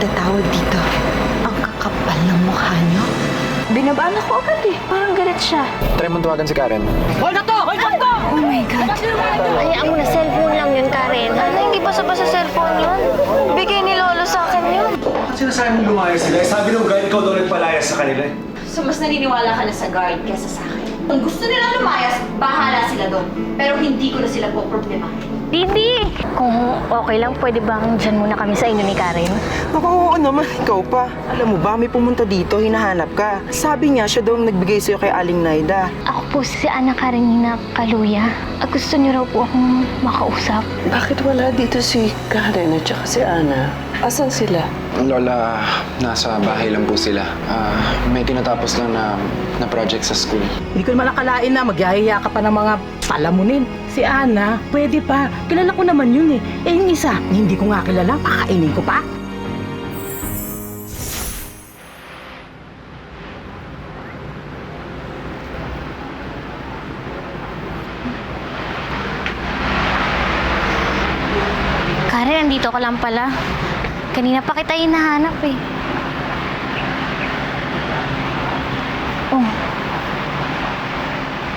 itatawag dito? Ang kakapal ng mukha niyo. Binabaan ako agad eh. Parang galit siya. Try mong tawagan si Karen. Oh my God. Hayaan mo na, cellphone lang yun, Karen. Hala, hindi basta-basta cellphone yun. Bigay ni Lolo sa akin yun. Bakit sinasabi mong lumayas sila? Sabi ng guard, ikaw daw nagpalayas sa kanila eh. So, mas naniniwala ka na sa guard kesa sa akin. Kung gusto nila lumayas, bahala sila doon. Pero hindi ko na sila poproblemahin. Didi! Kung okay lang, pwede bang dyan muna kami sa inyo ni Karen? Naku, oo naman, ikaw pa. Alam mo ba, may pumunta dito, hinahanap ka. Sabi niya, siya daw ang nagbigay sa'yo kay Aling Naida. Ako po si Ana Karenina Kaluya. Gusto niyo raw po akong makausap. Bakit wala dito si Karen at saka si Ana? Asan sila? Lola, nasa bahay lang po sila. May tinatapos lang na project sa school. Hindi ko naman akalain na magyahiya ka pa ng mga palamunin. Si Ana, pwede pa. Kilala ko naman yun eh. Eh yung isa, hindi ko nga kilala, pakainin ko pa. Karen, andito ka lang pala. Kanina pa kita hinahanap eh. Oh.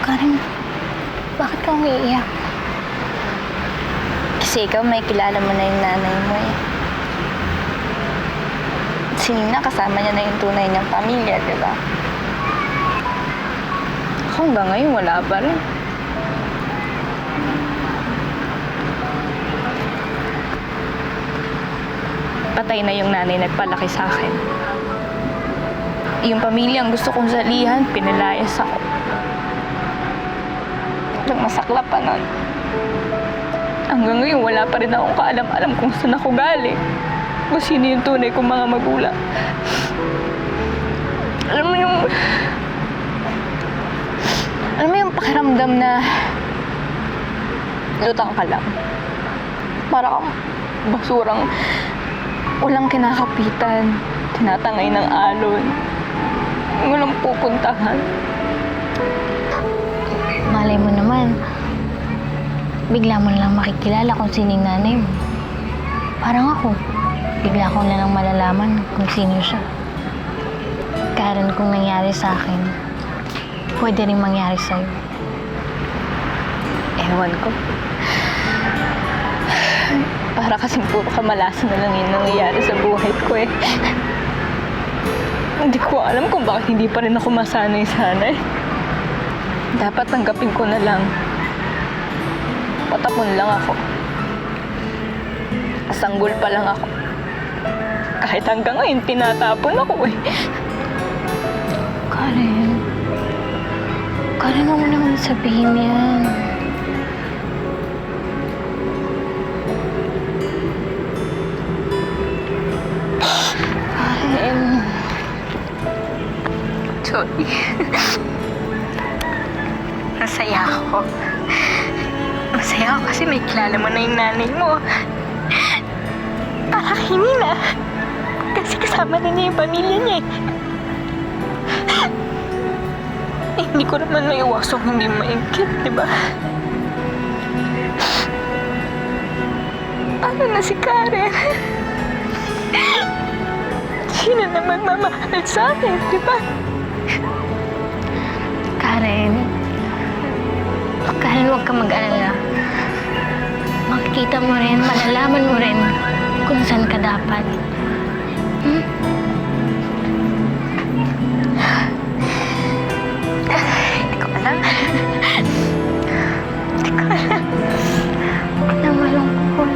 Karen, bakit ka umiiyak? Kasi ikaw may kilala mo na yung nanay mo eh. Si Nina, kasama niya na yung tunay niyang pamilya, di ba? Ako hanggang ngayon wala pa rin. Patay na yung nanay nagpalaki sa akin. Yung pamilyang gusto kong salihan, pinalayas ako. Nagmasaklap pa nun. Hanggang ngayon, wala pa rin akong kaalam-alam kung saan ako galing. Kung sino yung tunay kong mga magulang. Alam mo yung pakiramdam na lutang ka lang. Para kang basurang walang kinakapitan, tinatangay ng alon, walang pupuntahan. Malay mo naman, bigla mo lang makikilala kung sino yung nanay mo. Parang ako, bigla ko na lang malalaman kung sino siya. Karen, kung nangyari sa akin, pwede rin mangyari sa'yo. Ewan ko. Para kasing puro kamalasan na lang yung nangyayari sa buhay ko eh. Hindi ko alam kung bakit hindi pa rin ako masanay sana eh. Dapat tanggapin ko na lang. Patapon lang ako. Sanggol pa lang ako. Kahit hanggang ngayon, tinatapon ako eh. Karen. Karen, huwag mo naman sabihin yan. Sorry. Masaya ako. Masaya ako kasi may kilala mo na yung nanay mo. Parang hindi na. Kasi kasama na niya yung pamilya niya eh. Hindi ko naman maiwasong hindi maingkit, di ba? Paano na si Karen? Sino naman mamahal sa akin, di ba? Karen, huwag ka mag-alala. Makikita mo rin, malalaman mo rin kung saan ka dapat. Hindi ko alam. Hindi ko alam. Huwag na malungkot.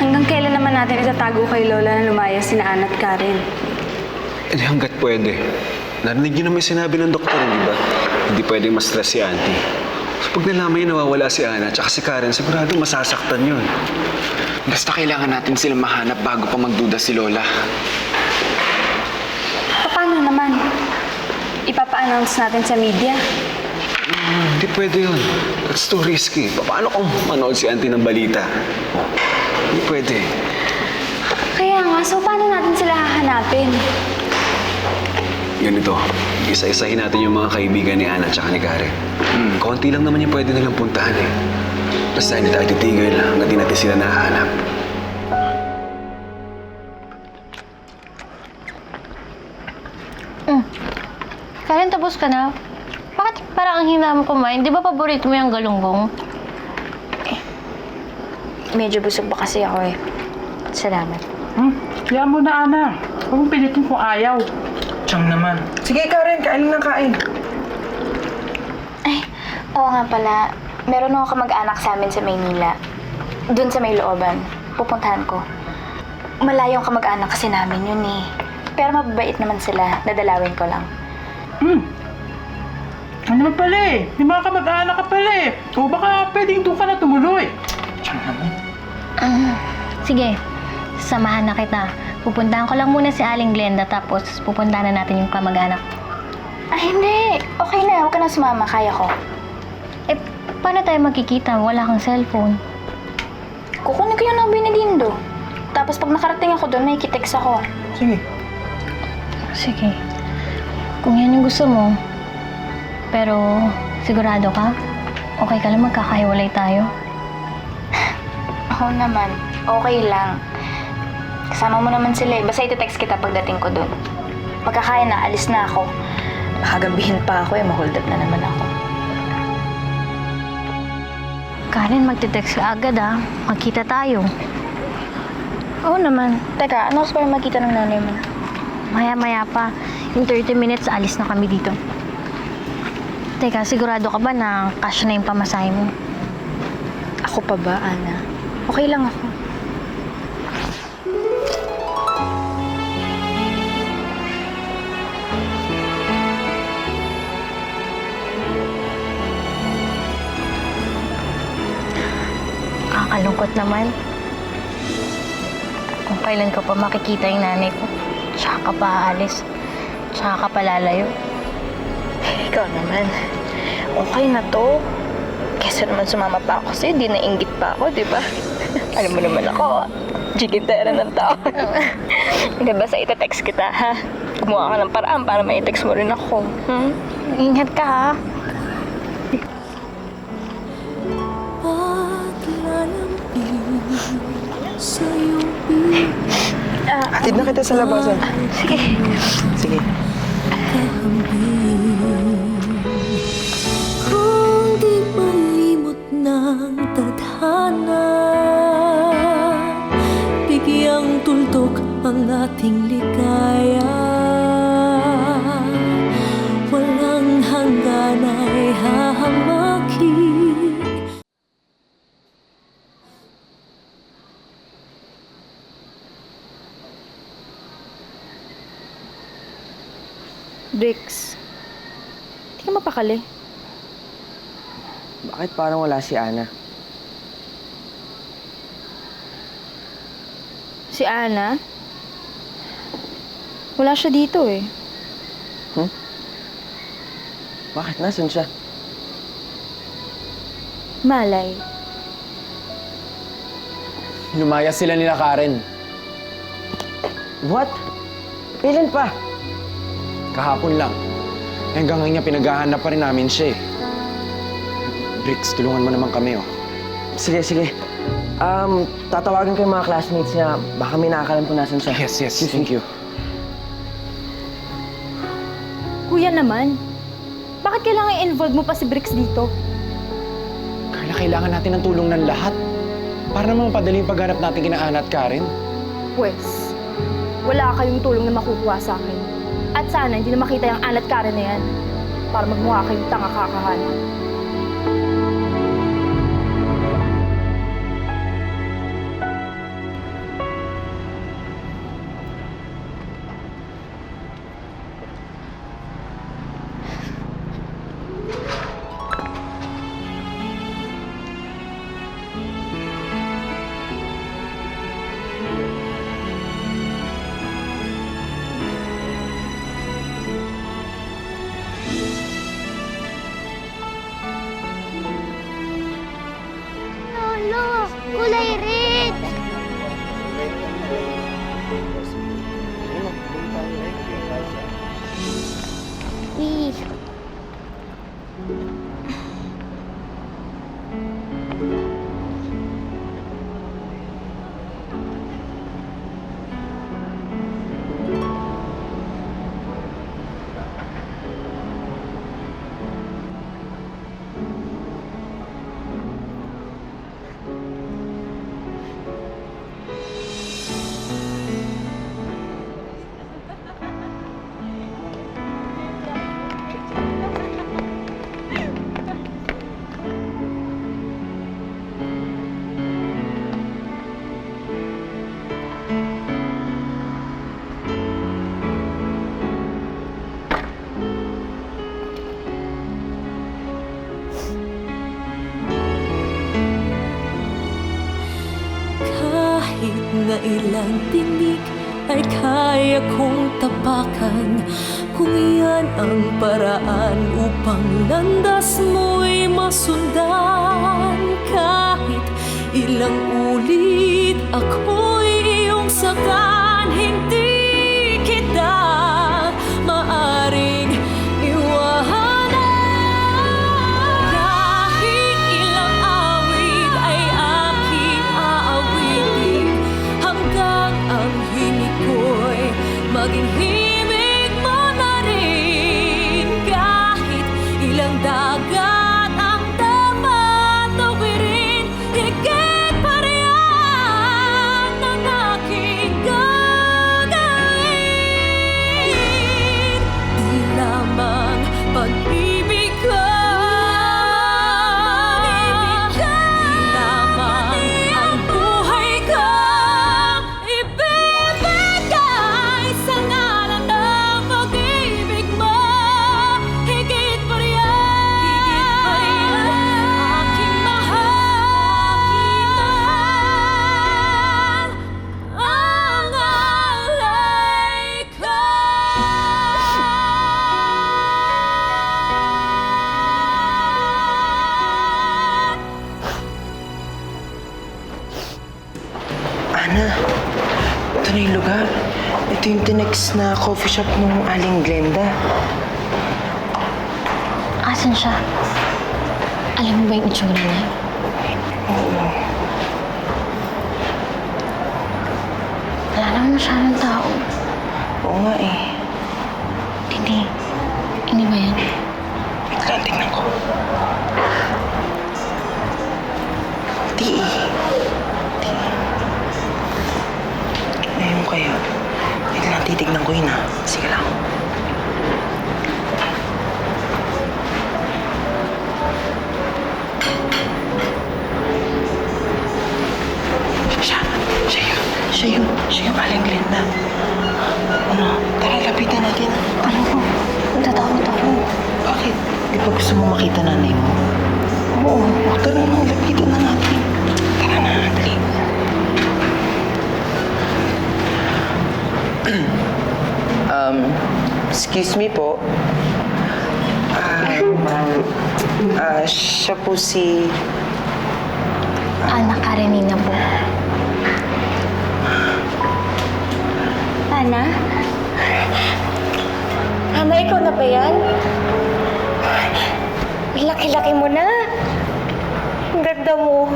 Hanggang kailan naman natin itatago kay Lola na lumayas sina Ana at Karen? Hindi hanggat pwede. Narinig niyo naman yung sinabi ng doktor, di ba? Hindi pwedeng ma-stress si Auntie. So pag nalaman niya nawawala si Ana at si Karen, sigurado masasaktan yun. Basta kailangan natin silang mahanap bago pa magduda si Lola. Paano naman? Ipapa-announce natin sa media? Hindi pwede yun. That's too risky. Paano kung manood si Auntie ng balita? Hindi pwede. Kaya nga, so paano natin sila hahanapin? Ganito, isa-isahin natin yung mga kaibigan ni Ana at ni Karen. Konti lang naman yung pwede nilang puntahan eh. Basta hindi tayo titigil hanggang di natin sila nahanap. Karen, tapos ka na? Bakit parang ang hina mo kumain? Di ba paborito mo yung galunggong? Medyo busog pa kasi ako eh. Salamat. Kaya mo na, Ana. Huwag mong pilitin kung ayaw. Tiyang naman. Sige, Karen, kain lang ng kain. Ay, oo nga pala. Meron ako kamag-anak sa amin sa Maynila. Doon sa may looban. Pupuntahan ko. Malayong kamag-anak kasi namin yun eh. Pero mababait naman sila. Dadalawin ko lang. Ano naman pala eh? May mga kamag-anak ka pala eh. O baka pwedeng doon ka na tumuloy. Tiyang naman. Sige, samahan na kita. Pupuntahan ko lang muna si Aling Glenda tapos pupuntahan na natin yung kamag-anak. Ay, hindi. Okay na. Huwag ka na sumama. Kaya ko. Eh, paano tayo magkikita? Wala kang cellphone. Kukunin ko yung number ni Dindo. Tapos pag nakarating ako doon, may kitext ako. Sige. Sige. Kung yan yung gusto mo. Pero, sigurado ka? Okay ka lang magkakahiwalay tayo? Oo naman. Okay lang. Kasama mo naman sila eh. Basta iti-text kita pagdating ko doon. Pagkakaya na, alis na ako. Makagabihin pa ako eh. Mahold up na naman ako. Karen, magte-text ka agad ah. Magkita tayo. Oo naman. Teka, ano gusto pa makita ng nanay mo? Maya-maya pa. In 30 minutes, alis na kami dito. Teka, sigurado ka ba na cash na yung pamasahe mo? Ako pa ba, Ana? Okay lang ako. Kakalungkot naman. Kung kailan ko pa makikita yung nanay ko, tsaka ka pa aalis, tsaka ka pa lalayo. Ikaw naman. Okay na to. Kesa naman sumama pa ako sa'yo, di nainggit pa ako, di ba? Alam mo naman ako, jigintera ng tao. Hindi ba sa ita-text kita, ha? Gumawa ka ng paraan para ma-text mo rin ako. Ingat ka ha. Hatid na kita sa labasan. Sige. Sige. Kung di malimot ng tadhana, bigyang tuldok ang ating ligaya. Walang hanggan ay hahamakin. Bricks, hindi ka mapakali. Bakit parang wala si Ana? Si Ana? Wala siya dito eh. Bakit? Nasaan siya? Malay. Lumayas sila nila Karen. What? Kailan pa? Kahapon lang. Hanggang ngayon niya pinaghahanap pa rin namin siya eh. Bricks, tulungan mo naman kami oh. Sige, sige. Tatawagan ko yung mga classmates niya. Baka may nakakalam kung nasan siya. Yes, yes. Thank you. Kuya naman, bakit kailangan i-involve mo pa si Bricks dito? Carla, kailangan natin ng tulong ng lahat. Para naman mapadali yung paghanap natin kina Ana at Karen. Pwes, wala kayong tulong na makukuha sa akin. At sana hindi na makita yung Ana at Karen na yan para magmukha kayong tanga-kakahanap. kanyang tinig ay kaya kong tapakan. Kung yan ang paraan upang landas mo'y masundan. Kahit ilang ulit ako'y iyong saktan, hindi kita maaring iwanan. Kahit ilang awit ay aking aawitin, hanggang ang hinig ko'y maging himig mo na rin. Kahit ilang dagat ang dapat tawirin, higit pa riyan ang aking gagawin. Di lamang pag-ibig ko, di lamang ang buhay ko ibibigay sa ngalan ng pag-ibig mo. Higit pa riyan, aking mahal, ang alay ko. Ana, ito na yung lugar. Ito yung tinext na coffee shop ng Aling Glenda. Asan siya? Alam mo ba yung itsura niya? Wala naman masyadong tao. Oo nga eh. Hindi ba yan? Wait lang, tingnan ko. Di eh. Ayun mo kaya. Wait lang, titignan ko yun ah. Sige lang. Siya yun, Aling Glenda. Ano, tara, lapitan natin. Alam ko, natatakot ako. Bakit? Di ba gusto mo makita nanay mo? Oo, tara na, lapitan na natin. Tara na, dali. Excuse me po. Siya po si... Ana Karenina po. Ana? Ana, ikaw na ba yan? Laki-laki mo na. Ang ganda mo.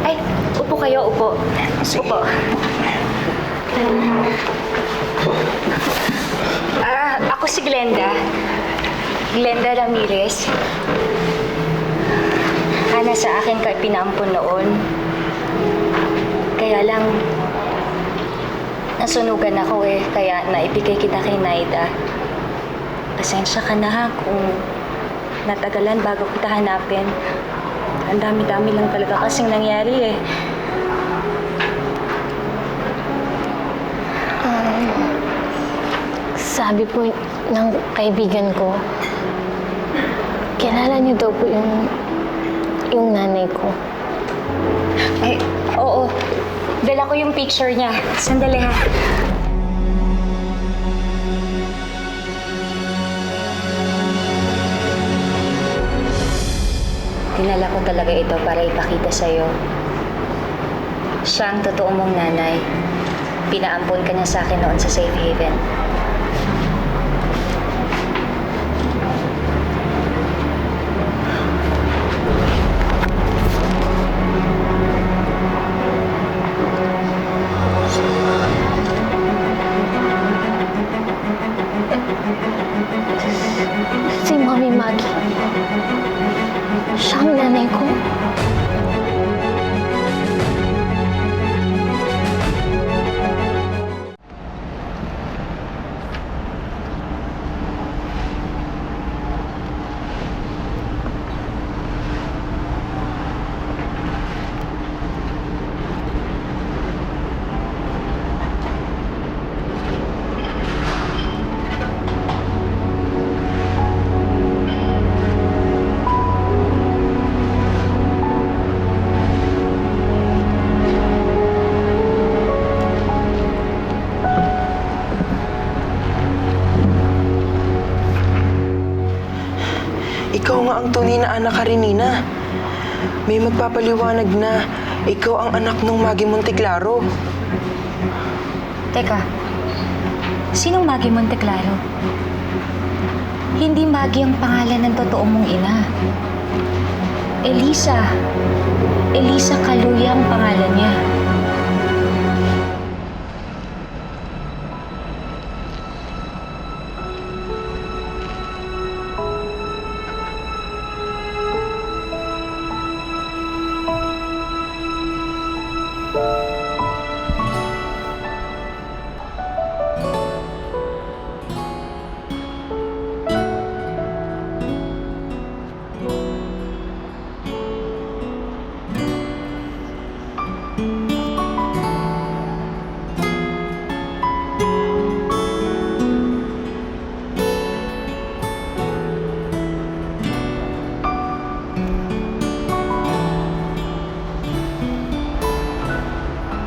Ay, upo kayo, upo. Sige. Upo. Ako si Glenda. Glenda Ramirez. Ana, sa akin ka pinaampon noon. Kaya lang, nasunugan ako eh, kaya naibigay kita kay Naida. Pasensya ka na ha kung natagalan bago kita hanapin. Ang dami-dami lang talaga kasing nangyari eh. Sabi po ng kaibigan ko, kilala niyo daw po yung nanay ko. Ay, oo. Dala ko yung picture niya. Sandali ha. Dinala ko talaga ito para ipakita sa'yo. Siya ang totoo mong nanay. Pinaampon ka niya sa akin noon sa Safe Haven. Si Mami Maggie. Siya ang nanay ko. nga ang tunay na anak Karenina. May magpapaliwanag na ikaw ang anak ng Maggie Monteclaro. Teka, sinong Maggie Monteclaro? Hindi Maggie ang pangalan ng totoo mong ina. Elisa. Elisa Kaluya ang pangalan niya.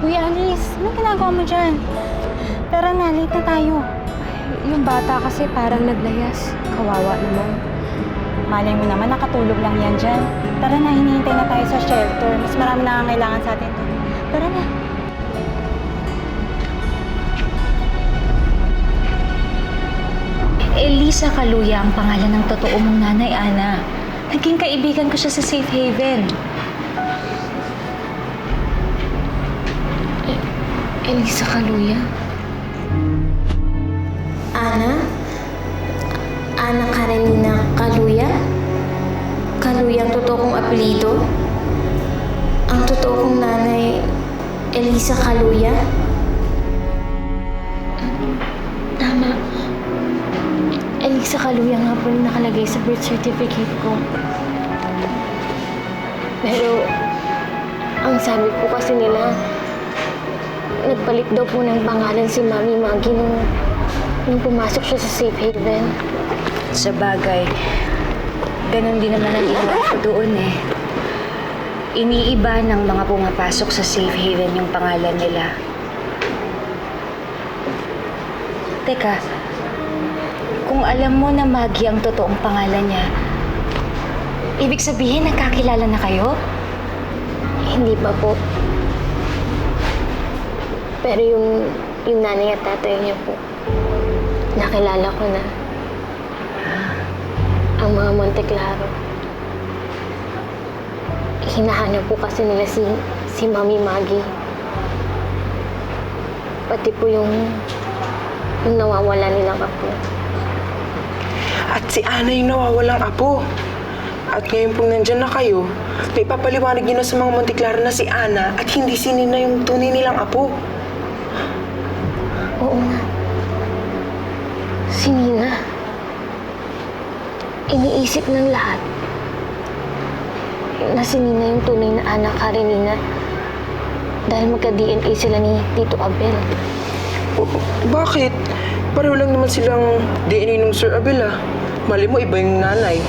Uy, Alice, anong ginagawa mo dyan? Tara na, late na tayo. Yung bata kasi parang naglayas. Kawawa naman. Malay mo naman, nakatulog lang yan dyan. Tara na, hinihintay na tayo sa shelter. Mas marami na kailangan sa atin doon. Tara na. Elisa Kaluya ang pangalan ng totoo mong nanay, Ana. Naging kaibigan ko siya sa Safe Haven. Elisa Kaluya? Ana? Ana Karenina Kaluya? Kaluya ang totoo kong apelido? Ang totoo kong nanay, Elisa Kaluya? Tama. Elisa Kaluya nga po yung nakalagay sa birth certificate ko. Pero, ang sabi po kasi nila, nagpalit daw po ng pangalan si Mami Maggie nung pumasok siya sa Safe Haven. Sa bagay, ganun din naman ang iwan ko doon eh. Iniiba ng mga pumapasok sa Safe Haven yung pangalan nila. Teka, kung alam mo na Maggie ang totoong pangalan niya, ibig sabihin nagkakilala na kayo? Hindi pa po. Pero yung nanay at tatay niya po, nakilala ko na. Ang mga Monteclaro. Hinahanap po kasi nila si Mami Maggie. Pati po yung nawawala nilang apo. At si Ana yung nawawalang apo. At ngayon pong nandyan na kayo, may papaliwanag niyo na sa mga Monteclaro na si Ana at hindi si Nina yung tunay nilang apo. Oo nga. Si Nina. Iniisip ng lahat na si Nina yung tunay na anak Karenina dahil magka-DNA sila ni Tito Abel. Bakit? Pareho lang naman silang DNA nung Sir Abel ah. Mali mo, iba yung nanay.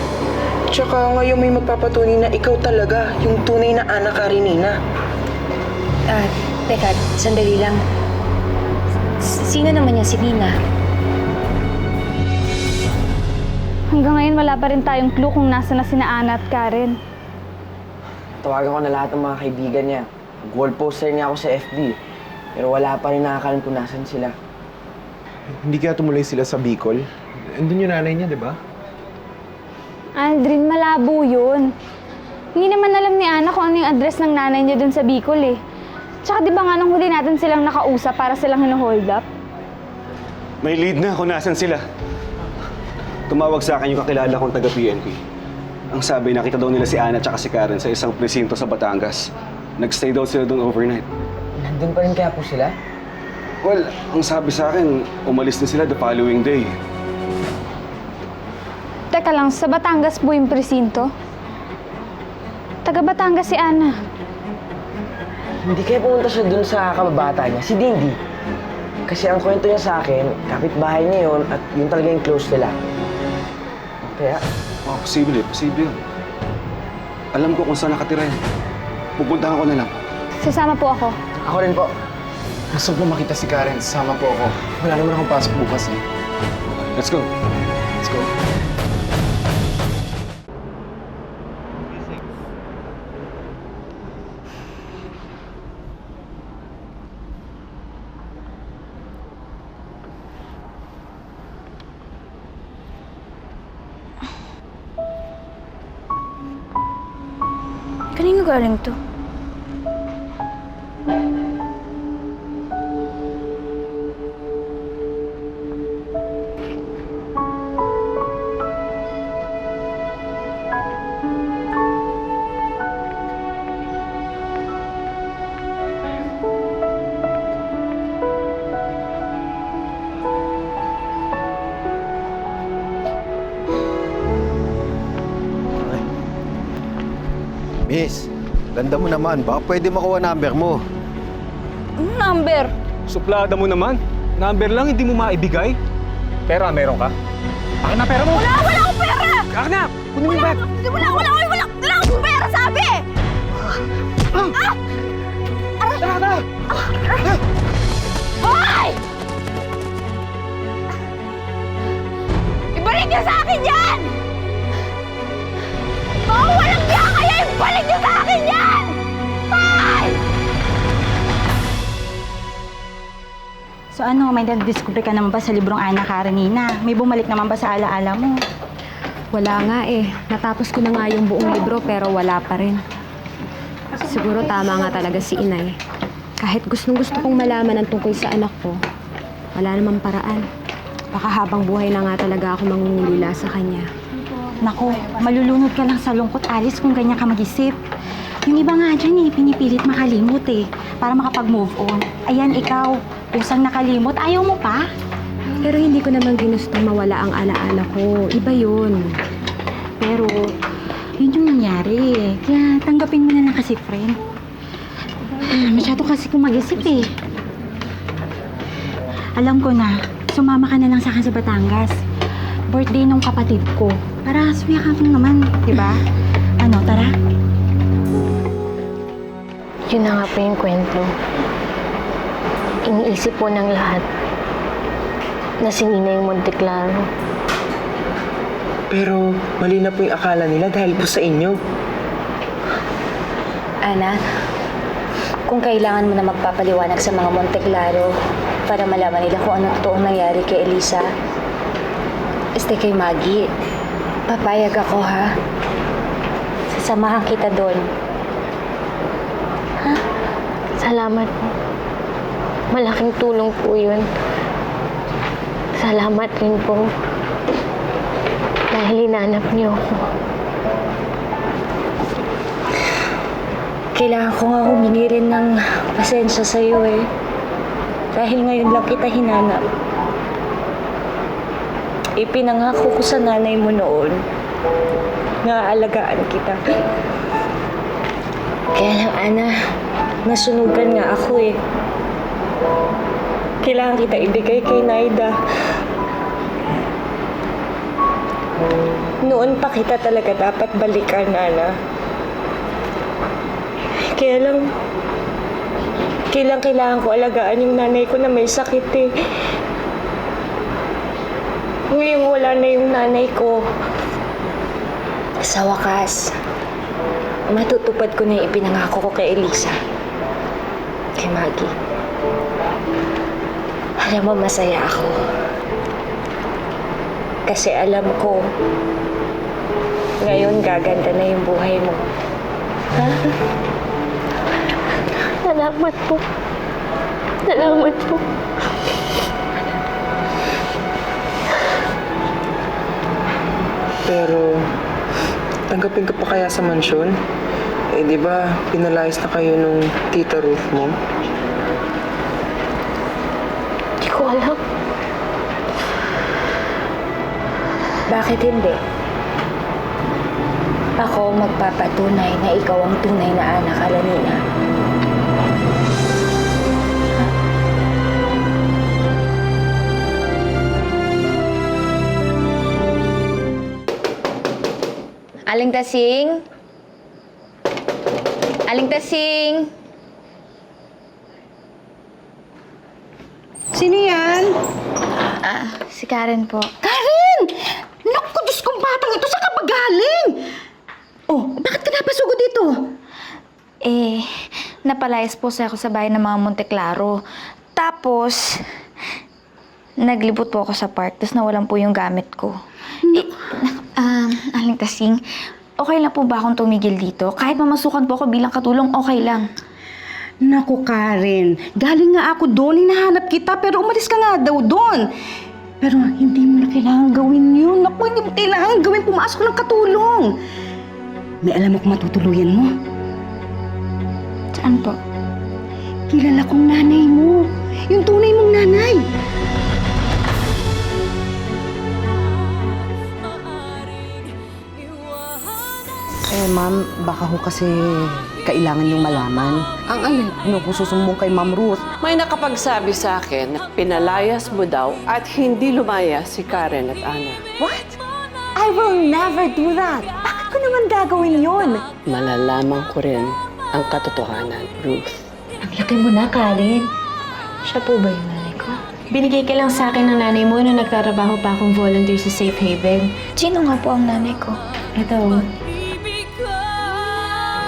Tsaka ngayon may magpapatunay na ikaw talaga yung tunay na anak Karenina. Teka, sandali lang. Sino naman niya si Nina? Hanggang ngayon wala pa rin tayong clue kung nasa na sina Ana at Karen. Tawagan ko na lahat ng mga kaibigan niya. Wall poster niya ako sa FB. Pero wala pa rin nakakalam kung nasan sila. Hindi kaya tumuloy sila sa Bicol? Andun yung nanay niya, di ba? Aldrin, malabo yun. Hindi naman alam ni Ana kung ano yung address ng nanay niya dun sa Bicol eh. Tsaka di ba nga nung huli natin silang nakausap para silang hino-hold up? May lead na kung nasan sila. Tumawag sa akin yung kakilala kong taga-PNP. Ang sabi, nakita daw nila si Ana at si Karen sa isang presinto sa Batangas. Nag-stay daw sila doon overnight. Nandun pa rin kaya po sila? Well, ang sabi sa akin, umalis na sila the following day. Teka lang, sa Batangas po yung presinto? Taga Batangas si Ana. Hindi kaya pumunta siya dun sa kababata niya, si Dindy. Kasi ang kwento niya sa akin, kapitbahay niya yun at yun talaga yung close nila. Kaya, Oh, posible. Yun. Alam ko kung saan nakatira yan. Pupuntahan ko na lang. Sasama po ako. ako rin po. Gusto ko makita si Karen. Sama po ako. Wala naman akong pasok bukas eh. Let's go. Let's go. Sino galing to? Miss, ganda mo naman. Baka pwede makuha number mo. Anong number? Suplada mo naman. Number lang, hindi mo maibigay. Pera, meron ka? Akin na pera mo! Wala akong pera! Akin na! Kunin mo yung bag! Wala akong pera, sabi! Tara na! Hoy! Ibalik niyo sa akin yan! Mga walang biya kayo! Ibalik niyo sa akin yan! Hoy! So ano, may nadiscover ka naman ba sa librong Ana Karenina? May bumalik naman ba sa alaala mo? Wala nga eh. Natapos ko na nga yung buong libro pero wala pa rin. Siguro tama nga talaga si Inay. Kahit gustong-gusto kong malaman ang tungkol sa anak ko, wala namang paraan. Baka habang buhay na nga talaga ako mangungulila sa kanya. Nako, malulunod ka lang sa lungkot, Alice, kung ganyan ka mag-isip. Yung iba nga dyan pinipilit makalimot para makapag-move on. Ayan, ikaw, usang nakalimot, ayaw mo pa? Pero hindi ko naman ginustong mawala ang alaala ko. Iba yun. Pero, yun yung nangyari. Kaya tanggapin mo na lang kasi, friend. Masyado kasi kung mag-isip Alam ko na, sumama ka na lang sa akin sa Batangas. Birthday nung kapatid ko. Para sumiyakan naman, di ba? Ano, tara? Yun na nga po yung kwento. Iniisip po ng lahat na si Nina yung Monte Claro. Pero mali na po yung akala nila dahil po sa inyo. Ana, kung kailangan mo na magpapaliwanag sa mga Monte Claro para malaman nila kung ano totoong nangyari kay Elisa, kay Maggie, papayag ako, ha? Sasamahan kita doon. Ha? Salamat po. Malaking tulong po yun. Salamat rin po. Dahil hinanap niyo ako. Kailangan ko nga humingi rin ng pasensya sa'yo Dahil ngayon lang kita hinanap. Ipinangako ko sa nanay mo noon na aalagaan kita. Kaya lang, Ana, nasunugan nga ako Kailangan kita ibigay kay Naida. Noon pa kita talaga dapat balikan, Ana. Kaya lang, kailangan ko alagaan yung nanay ko na may sakit Ngayong wala na yung nanay ko. Sa wakas, matutupad ko na yung ipinangako ko kay Elisa. Kay Maggie. Alam mo, masaya ako. Kasi alam ko, ngayon gaganda na yung buhay mo. Ha? Salamat po. Salamat po. Pero, tanggapin ka pa kaya sa mansyon? Di ba, pinalayas na kayo nung tita Ruth mo? Hindi ko alam. Bakit hindi? Ako magpapatunay na ikaw ang tunay na anak, Alanina. Aling Tasing? Aling Tasing? Sino yan? Si Karen po. Karen! Naku, Diyos kong batang ito, saan ka ba galing? Oh, bakit ka napasugo dito? Napalayas po ako sa bahay ng mga Monte Claro. Tapos, naglibot po ako sa park, tapos nawalan po yung gamit ko. Aling Tasing, okay lang po ba akong tumigil dito? Kahit mamasukan po ako bilang katulong, okay lang. Naku, Karen. Galing nga ako doon, hinahanap kita, pero umalis ka nga daw doon. Pero hindi mo na kailangan gawin yun. Naku, hindi mo kailangan gawin. Pumasok ng katulong. May alam mo kung matutuluyan mo? Saan po? Kilala kong nanay mo. Yung tunay mong nanay. Ma'am, baka ho kasi kailangan yung malaman. Ang alin? Ano kung susumbong kay Ma'am Ruth? May nakapagsabi sa akin na pinalayas mo daw at hindi lumaya si Karen at Ana. What? I will never do that. Bakit ko naman gagawin yun? Malalaman ko rin ang katotohanan, Ruth. Ang laki mo na, Karen. Siya po ba yung nanay ko? Binigay ka lang sa akin ng nanay mo nung nagtatrabaho pa akong volunteer sa Safe Haven. Sino nga po ang nanay ko? Ito.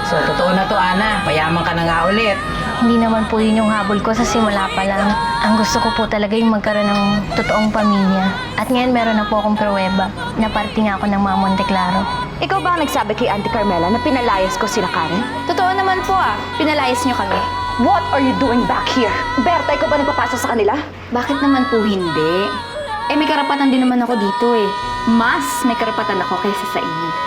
So, totoo na to, Ana. Payaman ka na nga ulit. Hindi naman po yun yung habol ko sa simula pa lang. Ang gusto ko po talaga yung magkaroon ng totoong pamilya. At ngayon meron na po akong pruweba na parte nga ako ng mga Monte Claro. Ikaw ba ang nagsabi kay Auntie Carmela na pinalayas ko sila Karen? Totoo naman po pinalayas niyo kami. What are you doing back here? Berta, ikaw ba nagpapasok sa kanila? Bakit naman po hindi? May karapatan din naman ako dito Mas may karapatan ako kaysa sa inyo.